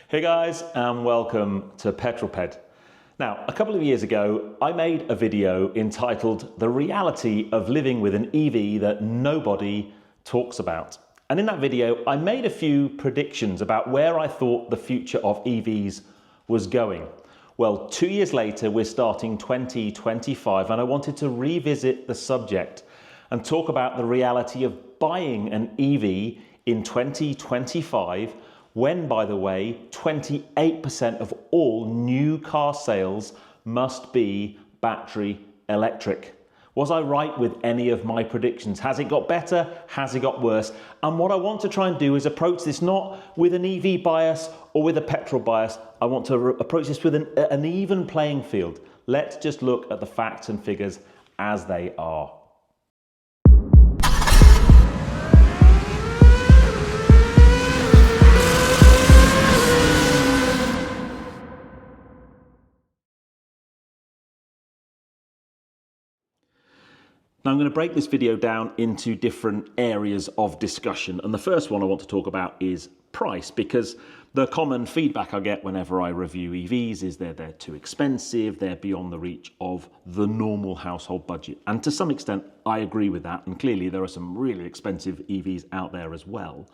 Hey guys, and welcome to Petrol Ped. Now, a couple of years ago, I made a video entitled The Reality of Living with an EV That Nobody Talks About. And in that video, I made a few predictions about where I thought the future of EVs was going. Well, 2 years later, we're starting 2025, and I wanted to revisit the subject and talk about the reality of buying an EV in 2025, when, by the way, 28% of all new car sales must be battery electric. Was I right with any of my predictions? Has it got better? Has it got worse? And what I want to try and do is approach this not with an EV bias or with a petrol bias. I want to approach this with an even playing field. Let's just look at the facts and figures as they are. Now I'm going to break this video down into different areas of discussion, and the first one I want to talk about is price, because the common feedback I get whenever I review EVs is they're too expensive, they're beyond the reach of the normal household budget. And to some extent I agree with that, and clearly there are some really expensive EVs out there as well.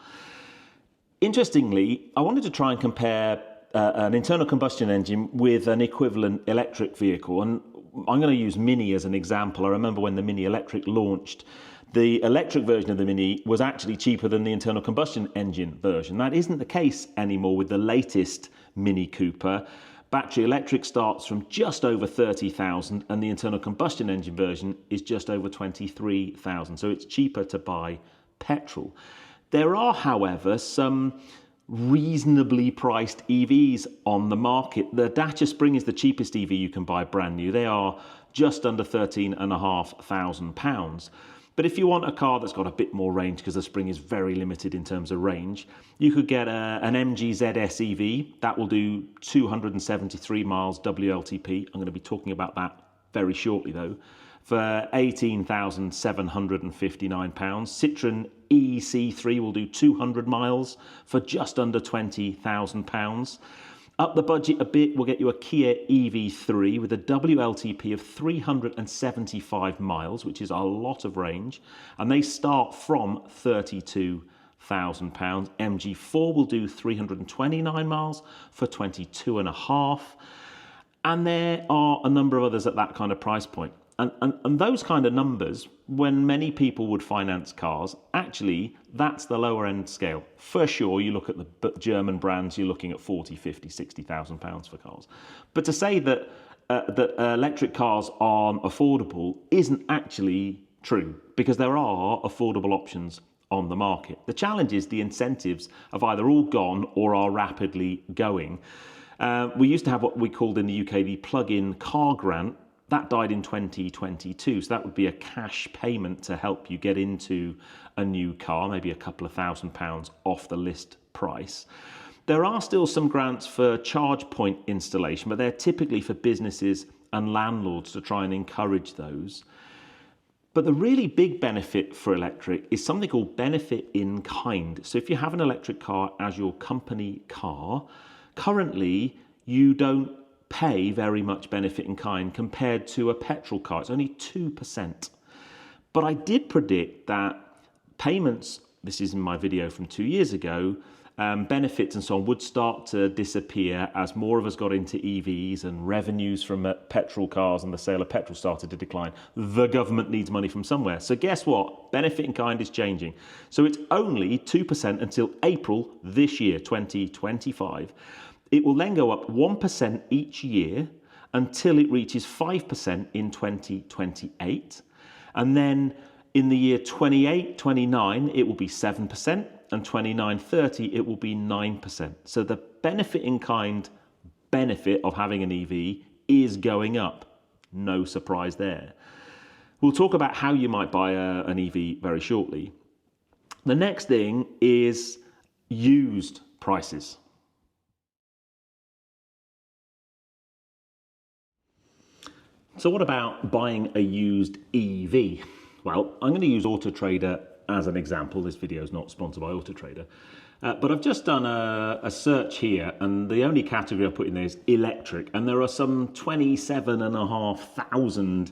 Interestingly, I wanted to try and compare an internal combustion engine with an equivalent electric vehicle, and I'm going to use Mini as an example. I remember when the Mini Electric launched, the electric version of the Mini was actually cheaper than the internal combustion engine version. That isn't the case anymore with the latest Mini Cooper. Battery electric starts from just over 30,000 and the internal combustion engine version is just over 23,000. So it's cheaper to buy petrol. There are, however, some reasonably priced EVs on the market. The Dacia Spring is the cheapest EV you can buy brand new. They are just under £13,500. But if you want a car that's got a bit more range, because the Spring is very limited in terms of range, you could get an MG ZS EV. That will do 273 miles WLTP. I'm going to be talking about that very shortly though, for £18,759. Citroen EC3 will do 200 miles for just under £20,000. Up the budget a bit, we'll get you a Kia EV3 with a WLTP of 375 miles, which is a lot of range, and they start from £32,000. MG4 will do 329 miles for 22.5, and there are a number of others at that kind of price point. And those kind of numbers, when many people would finance cars, actually, that's the lower end scale. For sure, you look at the German brands, you're looking at 40, 50, 60,000 pounds for cars. But to say that electric cars aren't affordable isn't actually true, because there are affordable options on the market. The challenge is the incentives have either all gone or are rapidly going. We used to have what we called in the UK the plug-in car grant. That died in 2022, so that would be a cash payment to help you get into a new car, maybe a couple of £1,000 off the list price. There are still some grants for charge point installation, but they're typically for businesses and landlords to try and encourage those. But the really big benefit for electric is something called benefit in kind. So if you have an electric car as your company car, currently you don't pay very much benefit in kind compared to a petrol car. It's only 2%. But I did predict that payments, this is in my video from 2 years ago, benefits and so on would start to disappear as more of us got into EVs and revenues from petrol cars and the sale of petrol started to decline. The government needs money from somewhere. So guess what? Benefit in kind is changing. So it's only 2% until April this year, 2025. It will then go up 1% each year until it reaches 5% in 2028. And then in the year 28-29, it will be 7%, and 29-30, it will be 9%. So the benefit in kind benefit of having an EV is going up. No surprise there. We'll talk about how you might buy an EV very shortly. The next thing is used prices. So what about buying a used EV? Well, I'm going to use Auto Trader as an example. This video is not sponsored by Auto Trader. But I've just done a search here, and the only category I put in there is electric, and there are some 27,500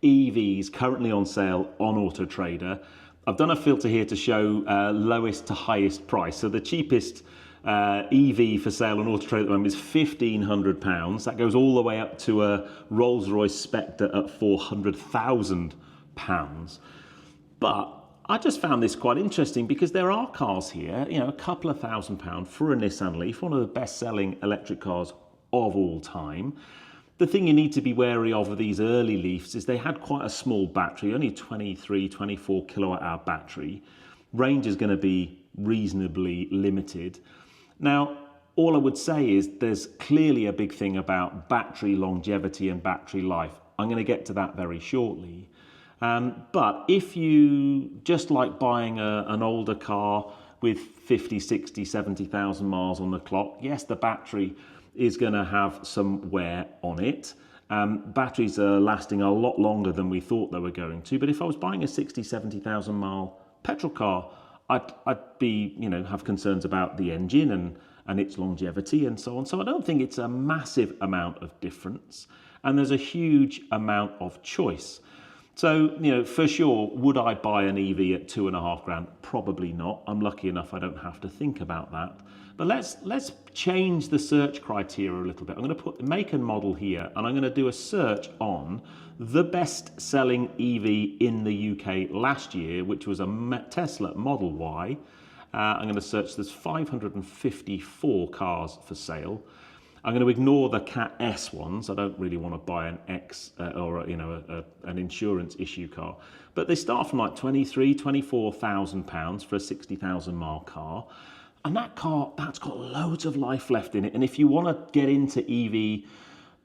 EVs currently on sale on Auto Trader. I've done a filter here to show lowest to highest price. So the cheapest EV for sale on Auto Trader at the moment is £1,500. That goes all the way up to a Rolls-Royce Spectre at £400,000. But I just found this quite interesting because there are cars here, you know, a couple of £1,000 for a Nissan Leaf, one of the best-selling electric cars of all time. The thing you need to be wary of these early Leafs is they had quite a small battery, only 23, 24 kilowatt hour battery. Range is going to be reasonably limited. Now, all I would say is there's clearly a big thing about battery longevity and battery life. I'm going to get to that very shortly. But if you just like buying an older car with 50, 60, 70,000 miles on the clock, yes, the battery is going to have some wear on it. Batteries are lasting a lot longer than we thought they were going to. But if I was buying a 60, 70,000 mile petrol car, I'd be, you know, have concerns about the engine and its longevity and so on. So I don't think it's a massive amount of difference. And there's a huge amount of choice. So, you know, for sure, would I buy an EV at £2,500? Probably not. I'm lucky enough I don't have to think about that. But let's change the search criteria a little bit. I'm going to put the make and model here, and I'm going to do a search on the best-selling EV in the UK last year, which was a Tesla Model Y. I'm going to search, there's 554 cars for sale. I'm going to ignore the Cat S ones. I don't really want to buy an X or an insurance issue car. But they start from like £24,000 for a 60,000 mile car. And that car, that's got loads of life left in it. And if you want to get into EV,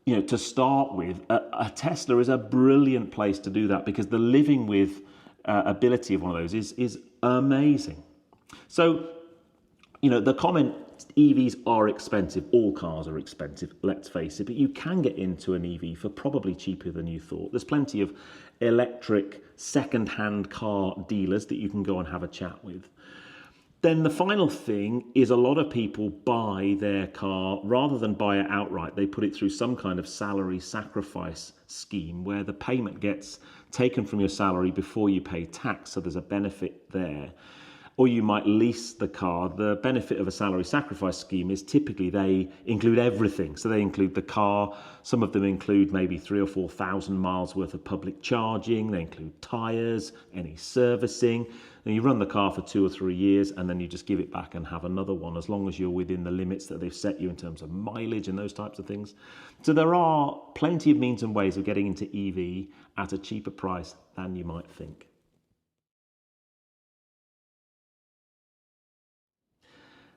you know, to start with, a Tesla is a brilliant place to do that because the living with ability of one of those is amazing. So, you know, the comment, EVs are expensive. All cars are expensive, let's face it. But you can get into an EV for probably cheaper than you thought. There's plenty of electric second-hand car dealers that you can go and have a chat with. Then the final thing is a lot of people buy their car, rather than buy it outright, they put it through some kind of salary sacrifice scheme where the payment gets taken from your salary before you pay tax, so there's a benefit there. Or you might lease the car. The benefit of a salary sacrifice scheme is typically they include everything. So they include the car. Some of them include maybe 3,000 or 4,000 miles worth of public charging. They include tyres, any servicing. And you run the car for 2 or 3 years and then you just give it back and have another one as long as you're within the limits that they've set you in terms of mileage and those types of things. So there are plenty of means and ways of getting into EV at a cheaper price than you might think.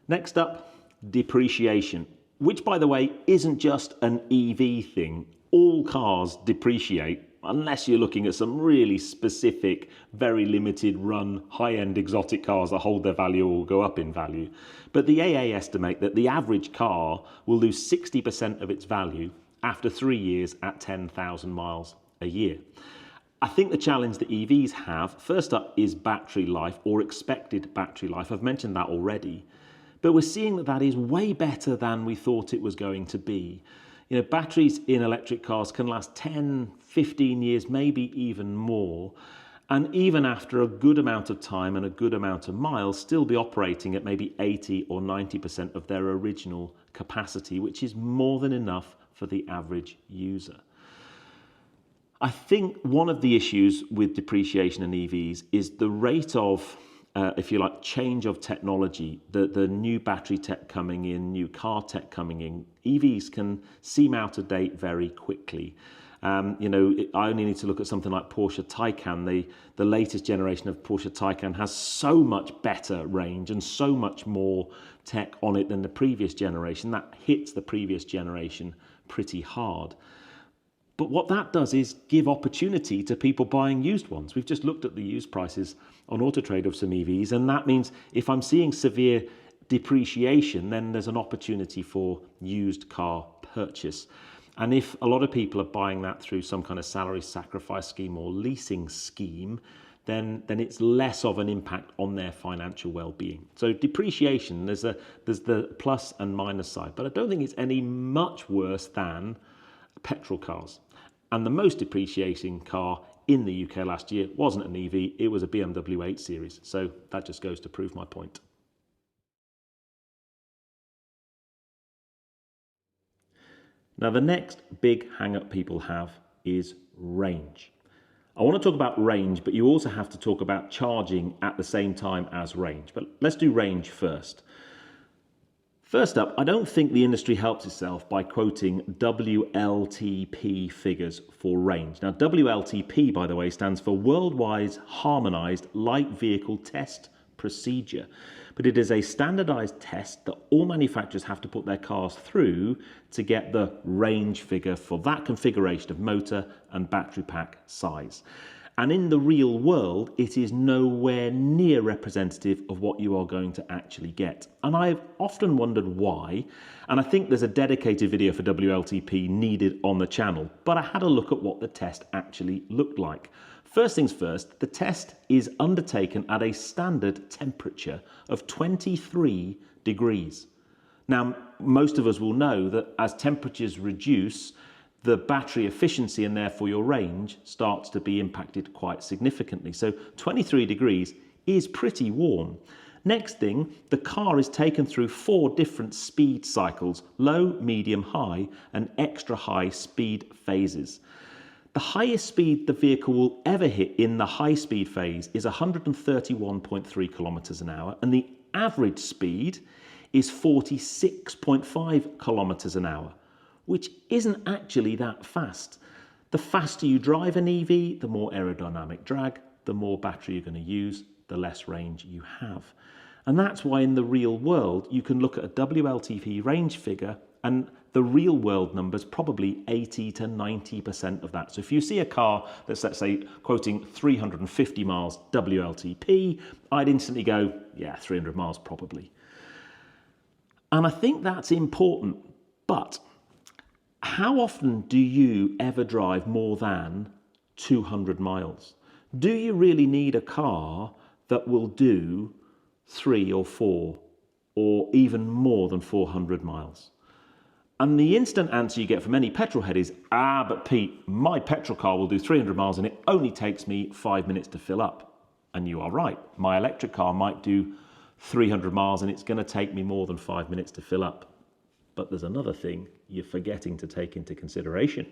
Next up, depreciation, which, by the way, isn't just an EV thing. All cars depreciate unless you're looking at some really specific, very limited run, high-end exotic cars that hold their value or go up in value. But the AA estimate that the average car will lose 60% of its value after 3 years at 10,000 miles a year. I think the challenge that EVs have, first up, is battery life or expected battery life. I've mentioned that already. But we're seeing that that is way better than we thought it was going to be. You know, batteries in electric cars can last 10, 15 years, maybe even more. And even after a good amount of time and a good amount of miles, still be operating at maybe 80 or 90% of their original capacity, which is more than enough for the average user. I think one of the issues with depreciation in EVs is the rate of if you like, change of technology, the new battery tech coming in, new car tech coming in. EVs can seem out of date very quickly. You know, I only need to look at something like Porsche Taycan. The latest generation of Porsche Taycan has so much better range and so much more tech on it than the previous generation. That hits the previous generation pretty hard. But what that does is give opportunity to people buying used ones. We've just looked at the used prices on Auto Trader of some EVs, and that means if I'm seeing severe depreciation, then there's an opportunity for used car purchase. And if a lot of people are buying that through some kind of salary sacrifice scheme or leasing scheme, then it's less of an impact on their financial well-being. So depreciation, there's the plus and minus side, but I don't think it's any much worse than petrol cars. And the most depreciating car in the UK last year wasn't an EV, it was a BMW 8 Series. So that just goes to prove my point. Now, the next big hang-up people have is range. I want to talk about range, but you also have to talk about charging at the same time as range. But let's do range first. First up, I don't think the industry helps itself by quoting WLTP figures for range. Now, WLTP, by the way, stands for Worldwide Harmonized Light Vehicle Test Procedure. But it is a standardized test that all manufacturers have to put their cars through to get the range figure for that configuration of motor and battery pack size. And in the real world, it is nowhere near representative of what you are going to actually get. And I've often wondered why, and I think there's a dedicated video for WLTP needed on the channel, but I had a look at what the test actually looked like. First things first, the test is undertaken at a standard temperature of 23 degrees. Now, most of us will know that as temperatures reduce, the battery efficiency and therefore your range starts to be impacted quite significantly. So 23 degrees is pretty warm. Next thing, the car is taken through 4 different speed cycles, low, medium, high, and extra high speed phases. The highest speed the vehicle will ever hit in the high speed phase is 131.3 kilometers an hour, and the average speed is 46.5 kilometers an hour, which isn't actually that fast. The faster you drive an EV, the more aerodynamic drag, the more battery you're going to use, the less range you have. And that's why in the real world, you can look at a WLTP range figure and the real world numbers probably 80 to 90% of that. So if you see a car that's, let's say, quoting 350 miles WLTP, I'd instantly go, yeah, 300 miles probably. And I think that's important, but how often do you ever drive more than 200 miles? Do you really need a car that will do 3 or 4 or even more than 400 miles? And the instant answer you get from any petrol head is, but Pete, my petrol car will do 300 miles and it only takes me 5 minutes to fill up. And you are right. My electric car might do 300 miles and it's going to take me more than 5 minutes to fill up. But there's another thing you're forgetting to take into consideration.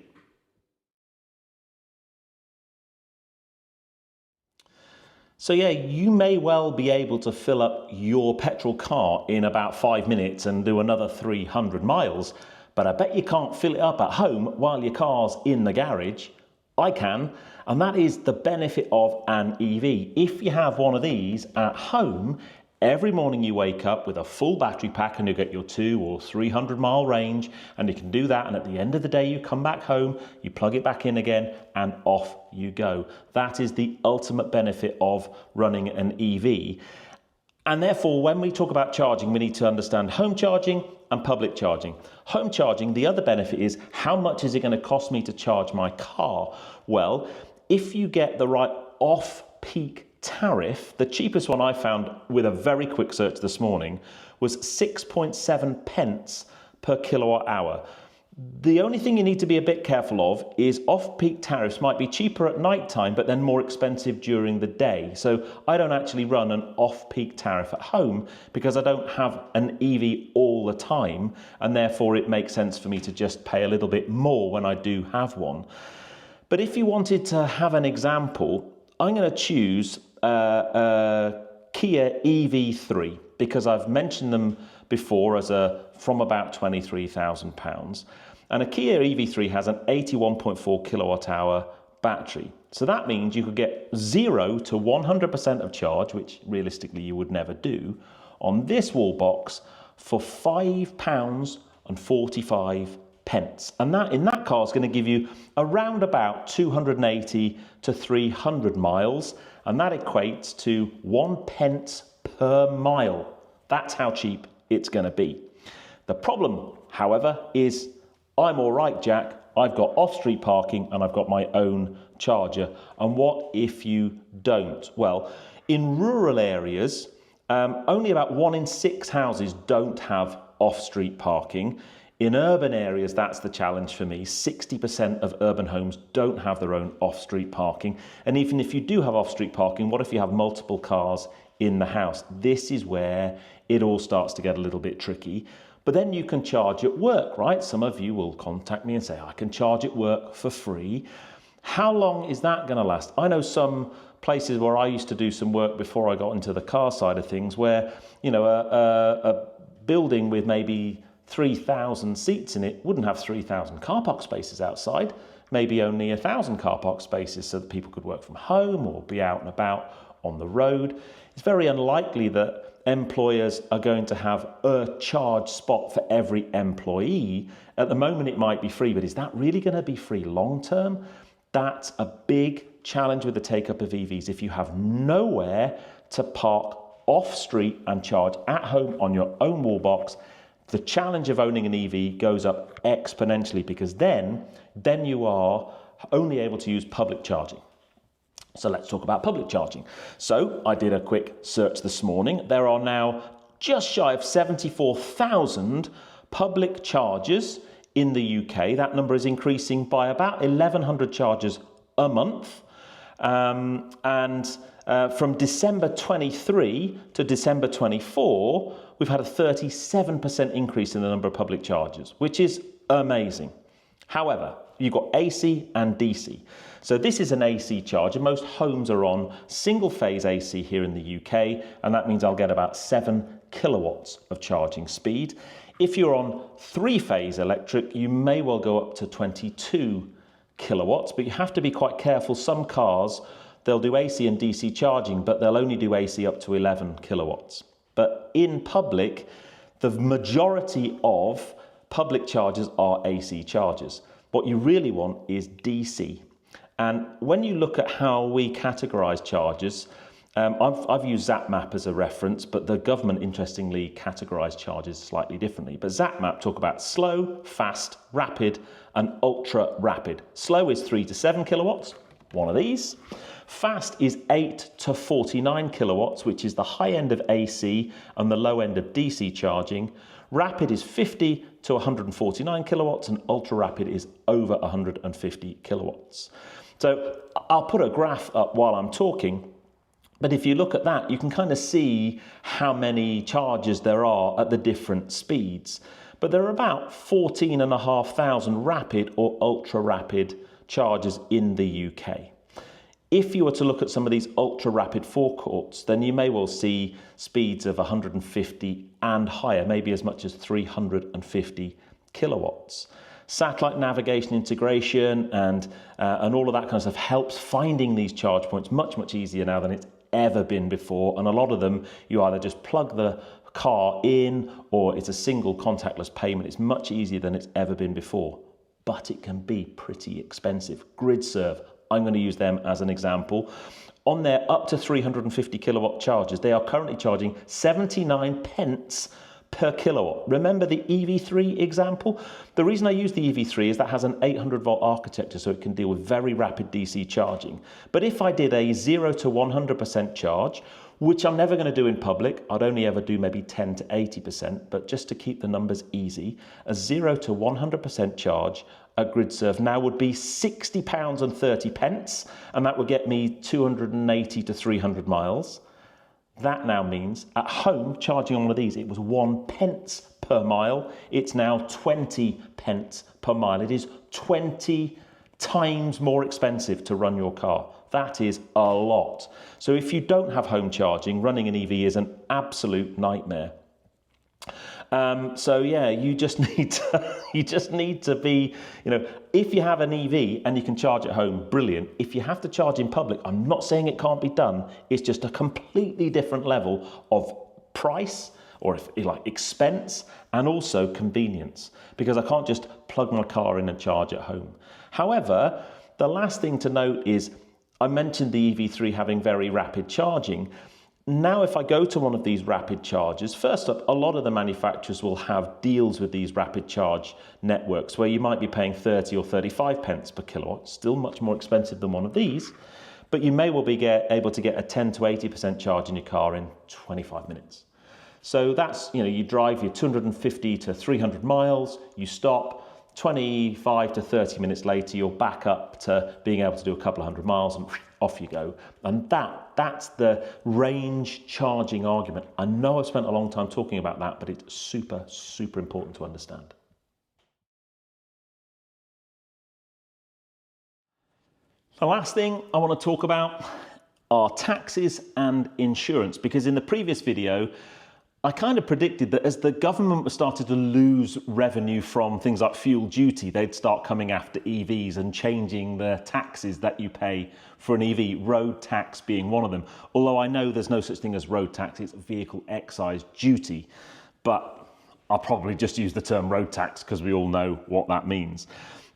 So yeah, you may well be able to fill up your petrol car in about 5 minutes and do another 300 miles, but I bet you can't fill it up at home while your car's in the garage. I can, and that is the benefit of an EV. If you have one of these at home, every morning you wake up with a full battery pack and you get your 200 or 300 mile range, and you can do that, and at the end of the day you come back home, you plug it back in again and off you go. That is the ultimate benefit of running an EV. And therefore, when we talk about charging, we need to understand home charging and public charging. Home charging, the other benefit is, how much is it going to cost me to charge my car? Well, if you get the right off-peak tariff, the cheapest one I found with a very quick search this morning was 6.7 pence per kilowatt hour. The only thing you need to be a bit careful of is off-peak tariffs might be cheaper at night time, but then more expensive during the day. So I don't actually run an off-peak tariff at home because I don't have an EV all the time, and therefore it makes sense for me to just pay a little bit more when I do have one. But if you wanted to have an example, I'm going to choose a Kia EV3 because I've mentioned them before as from about £23,000. And a Kia EV3 has an 81.4 kilowatt hour battery. So that means you could get 0 to 100% of charge, which realistically you would never do, on this wall box for £5.45. And that in that car is going to give you around about 280 to 300 miles, and that equates to 1 pence per mile. That's how cheap it's going to be. The problem, however, is I'm all right, Jack. I've got off-street parking and I've got my own charger. And what if you don't? Well, in rural areas, only about 1 in 6 houses don't have off-street parking. In urban areas, that's the challenge for me. 60% of urban homes don't have their own off-street parking. And even if you do have off-street parking, what if you have multiple cars in the house? This is where it all starts to get a little bit tricky. But then you can charge at work, right? Some of you will contact me and say, I can charge at work for free. How long is that going to last? I know some places where I used to do some work before I got into the car side of things where, you know, a building with maybe 3,000 seats in it wouldn't have 3,000 car park spaces outside, maybe only 1,000 car park spaces so that people could work from home or be out and about on the road. It's very unlikely that employers are going to have a charge spot for every employee. At the moment it might be free, but is that really going to be free long term? That's a big challenge with the take-up of EVs. If you have nowhere to park off street and charge at home on your own wall box, the challenge of owning an EV goes up exponentially, because then you are only able to use public charging. So let's talk about public charging. So I did a quick search this morning. There are now just shy of 74,000 public chargers in the UK. That number is increasing by about 1,100 chargers a month. From December 23 to December 24, we've had a 37% increase in the number of public chargers, which is amazing. However, you've got AC and DC. So this is an AC charger. Most homes are on single phase AC here in the UK, and that means I'll get about 7 kilowatts of charging speed. If you're on 3-phase electric, you may well go up to 22 kilowatts, but you have to be quite careful. Some cars, they'll do AC and DC charging, but they'll only do AC up to 11 kilowatts. But in public, the majority of public chargers are AC chargers. What you really want is DC. And when you look at how we categorize chargers, I've used ZapMap as a reference, but the government interestingly categorise chargers slightly differently. But ZapMap talk about slow, fast, rapid, and ultra rapid. Slow is 3 to 7 kilowatts, one of these. Fast is 8 to 49 kilowatts, which is the high end of AC and the low end of DC charging. Rapid is 50 to 149 kilowatts, and ultra rapid is over 150 kilowatts. So I'll put a graph up while I'm talking. But if you look at that, you can kind of see how many chargers there are at the different speeds. But there are about 14,500 rapid or ultra rapid chargers in the UK. If you were to look at some of these ultra rapid forecourts, then you may well see speeds of 150 and higher, maybe as much as 350 kilowatts. Satellite navigation integration and all of that kind of stuff helps finding these charge points much easier now than it's ever been before. And a lot of them, you either just plug the car in or it's a single contactless payment. It's much easier than it's ever been before, but it can be pretty expensive. GridServe, I'm going to use them as an example. On their up to 350 kilowatt chargers, they are currently charging 79 pence per kilowatt. Remember the EV3 example? The reason I use the EV3 is that has an 800 volt architecture, so it can deal with very rapid DC charging. But if I did a 0 to 100% charge, which I'm never going to do in public, I'd only ever do maybe 10 to 80%, but just to keep the numbers easy, a 0 to 100% charge at GridServe now would be £60.30, and that would get me 280 to 300 miles. That now means at home, charging on one of these, it was 1 pence per mile. It's now 20 pence per mile. It is 20 times more expensive to run your car. That is a lot. So if you don't have home charging, running an EV is an absolute nightmare. So yeah, you just need to be, if you have an EV and you can charge at home, brilliant. If you have to charge in public, I'm not saying it can't be done. It's just a completely different level of price, or if you like, expense, and also convenience, because I can't just plug my car in and charge at home. However, the last thing to note is I mentioned the EV3 having very rapid charging. Now, if I go to one of these rapid chargers, first up, a lot of the manufacturers will have deals with these rapid charge networks where you might be paying 30 or 35 pence per kilowatt, still much more expensive than one of these, but you may well be able to get a 10 to 80% charge in your car in 25 minutes. So that's, you drive your 250 to 300 miles, you stop, 25 to 30 minutes later, you're back up to being able to do a couple of hundred miles and off you go. And that's the range charging argument. I know I've spent a long time talking about that, but it's super, super important to understand. The last thing I want to talk about are taxes and insurance, because in the previous video, I kind of predicted that as the government was starting to lose revenue from things like fuel duty, they'd start coming after EVs and changing the taxes that you pay for an EV, road tax being one of them. Although I know there's no such thing as road tax, it's vehicle excise duty. But I'll probably just use the term road tax because we all know what that means.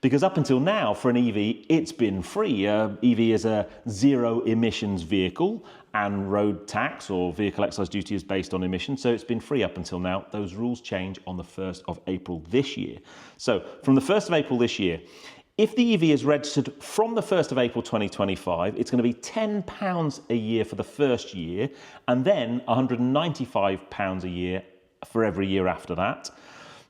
Because up until now, for an EV, it's been free. EV is a zero emissions vehicle, and road tax or vehicle excise duty is based on emissions, so it's been free up until now. Those rules change on the 1st of April this year. So from the 1st of April this year, if the EV is registered from the 1st of April 2025, it's going to be £10 a year for the first year, and then £195 a year for every year after that.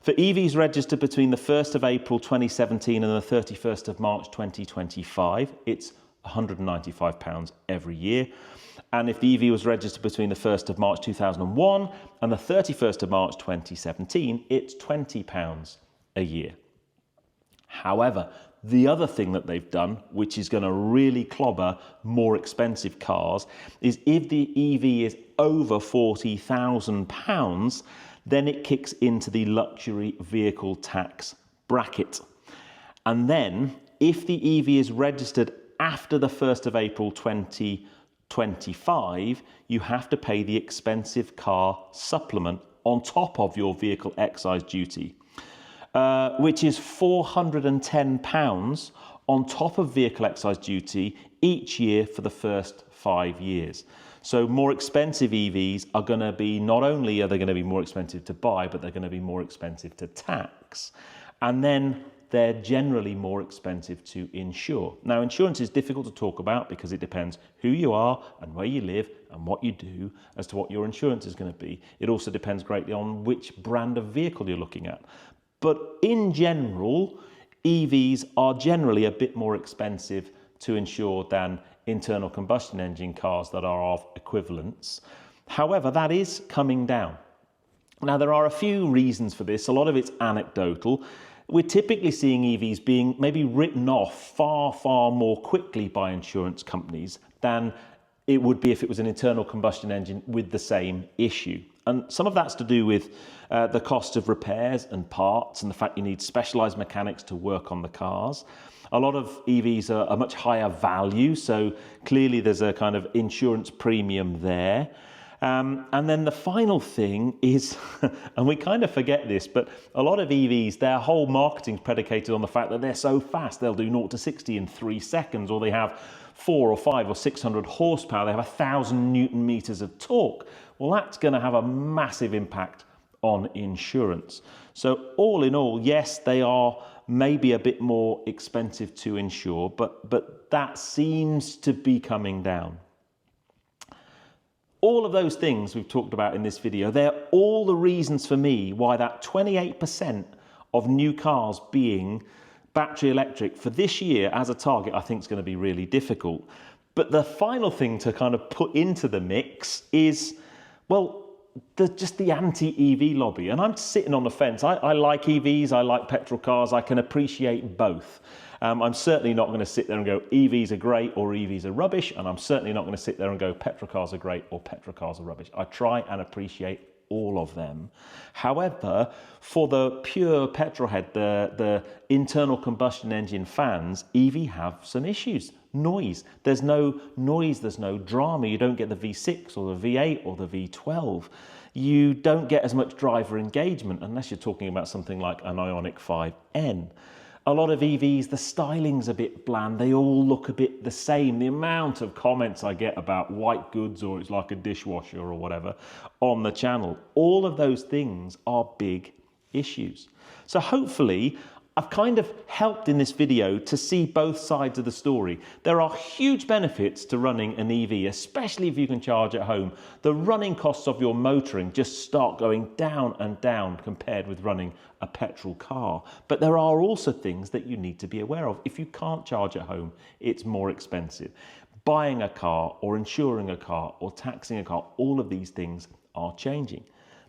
For EVs registered between the 1st of April 2017 and the 31st of March 2025, it's £195 every year. And if the EV was registered between the 1st of March 2001 and the 31st of March 2017, it's £20 a year. However, the other thing that they've done, which is going to really clobber more expensive cars, is if the EV is over £40,000, then it kicks into the luxury vehicle tax bracket. And then if the EV is registered after the 1st of April 2025, you have to pay the expensive car supplement on top of your vehicle excise duty, which is £410 on top of vehicle excise duty each year for the first 5 years. So more expensive EVs are going to be, not only are they going to be more expensive to buy, but they're going to be more expensive to tax. And then they're generally more expensive to insure. Now, insurance is difficult to talk about because it depends who you are and where you live and what you do as to what your insurance is going to be. It also depends greatly on which brand of vehicle you're looking at. But in general, EVs are generally a bit more expensive to insure than internal combustion engine cars that are of equivalence. However, that is coming down. Now, there are a few reasons for this. A lot of it's anecdotal. We're typically seeing EVs being maybe written off far, far more quickly by insurance companies than it would be if it was an internal combustion engine with the same issue. And some of that's to do with the cost of repairs and parts and the fact you need specialised mechanics to work on the cars. A lot of EVs are a much higher value, so clearly there's a kind of insurance premium there. And then the final thing is, and we kind of forget this, but a lot of EVs, their whole marketing is predicated on the fact that they're so fast. They'll do 0 to 60 in 3 seconds, or they have 4 or 5 or 600 horsepower. They have 1,000 Newton meters of torque. Well, that's going to have a massive impact on insurance. So all in all, yes, they are maybe a bit more expensive to insure, but that seems to be coming down. All of those things we've talked about in this video, they're all the reasons for me why that 28% of new cars being battery electric for this year as a target, I think is going to be really difficult. But the final thing to kind of put into the mix is, well, just the anti-EV lobby. And I'm sitting on the fence. I like EVs, I like petrol cars, I can appreciate both. I'm certainly not going to sit there and go, EVs are great or EVs are rubbish, and I'm certainly not going to sit there and go, petrol cars are great or petrol cars are rubbish. I try and appreciate all of them. However, for the pure petrol head, the internal combustion engine fans, EV have some issues. Noise. There's no noise, there's no drama. You don't get the V6 or the V8 or the V12. You don't get as much driver engagement unless you're talking about something like an Ioniq 5N. A lot of EVs, the styling's a bit bland. They all look a bit the same. The amount of comments I get about white goods or it's like a dishwasher or whatever on the channel, all of those things are big issues. So hopefully I've kind of helped in this video to see both sides of the story. There are huge benefits to running an EV, especially if you can charge at home. The running costs of your motoring just start going down and down compared with running a petrol car. But there are also things that you need to be aware of. If you can't charge at home, it's more expensive. Buying a car or insuring a car or taxing a car, all of these things are changing.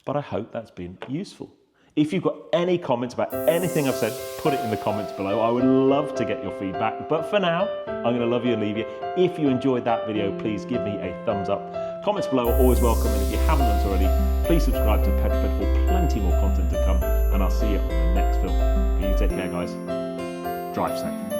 But I hope that's been useful. If you've got any comments about anything I've said, put it in the comments below. I would love to get your feedback. But for now, I'm going to love you and leave you. If you enjoyed that video, please give me a thumbs up. Comments below are always welcome. And if you haven't done so already, please subscribe to Petrol Ped for plenty more content to come. And I'll see you on the next film. You take care, guys. Drive safe.